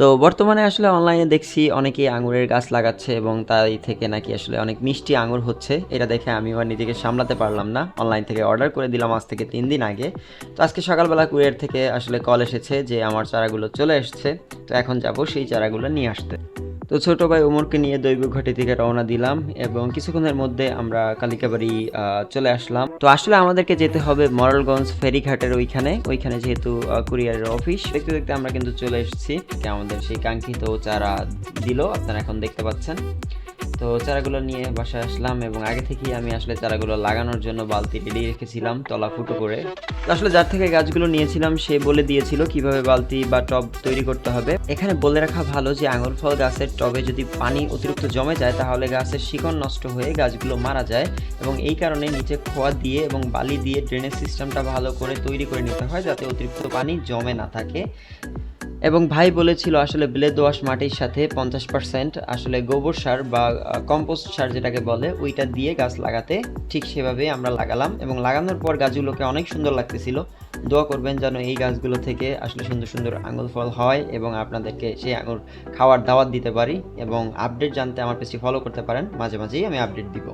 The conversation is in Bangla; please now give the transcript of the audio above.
তো বর্তমানে আসলে অনলাইনে দেখছি অনেকেই আঙুরের গাছ লাগাচ্ছে এবং তাই থেকে নাকি আসলে অনেক মিষ্টি আঙুর হচ্ছে। এটা দেখে আমিও আর নিজেকে সামলাতে পারলাম না। অনলাইন থেকে অর্ডার করে দিলাম আজ থেকে ৩ দিন আগে। তো আজকে সকালবেলা কুরিয়ার থেকে আসলে কল এসেছে যে আমার চারাগুলো চলে এসছে। তো এখন যাব সেই চারাগুলো নিয়ে আসতে। তো ছোট ভাই ওমরকে নিয়ে দৈবঘাটি থেকে রওনা দিলাম এবং কিছুক্ষণের মধ্যে আমরা কালিকাবাড়ি চলে আসলাম। তো আসলে আমাদেরকে যেতে হবে মোরালগঞ্জ ফেরিঘাটের ওইখানে যেহেতু কুরিয়ারের অফিস। দেখতে দেখতে আমরা কিন্তু চলে এসেছি। আমাদের সেই কাঙ্ক্ষিত চারা দিল, আপনারা এখন দেখতে পাচ্ছেন। তো চারাগুলো নিয়ে বাসায় আসলাম এবং আগে থেকেই আমি আসলে চারাগুলো লাগানোর জন্য বালতি রেডি রেখেছিলাম তলা ফুটো করে। তো আসলে যার থেকে গাছগুলো নিয়েছিলাম সে বলে দিয়েছিল কিভাবে বালতি বা টব তৈরি করতে হবে। এখানে বলে রাখা ভালো যে আঙুর ফল গাছের টবে যদি পানি অতিরিক্ত জমে যায় তাহলে গাছের শিকড় নষ্ট হয়ে গাছগুলো মারা যায় এবং এই কারণে নিচে খোয়া দিয়ে এবং বালি দিয়ে ড্রেনেজ সিস্টেমটা ভালো করে তৈরি করে নিতে হয় যাতে অতিরিক্ত পানি জমে না থাকে। এবং ভাই বলেছিল আসলে বেলে দোআঁশ মাটির সাথে 50% আসলে গোবর সার বা কম্পোস্ট সার যেটাকে বলে ওইটা দিয়ে গাছ লাগাতে। ঠিক সেভাবে আমরা লাগালাম এবং লাগানোর পর গাছগুলোকে অনেক সুন্দর লাগতেছিল। দোয়া করবেন যেন এই গাছগুলো থেকে আসলে সুন্দর সুন্দর আঙুর ফল হয় এবং আপনাদেরকে সেই আঙুর খাওয়ার দাওয়াত দিতে পারি। এবং আপডেট জানতে আমার পেজটি ফলো করতে পারেন, মাঝে মাঝেই আমি আপডেট দিব।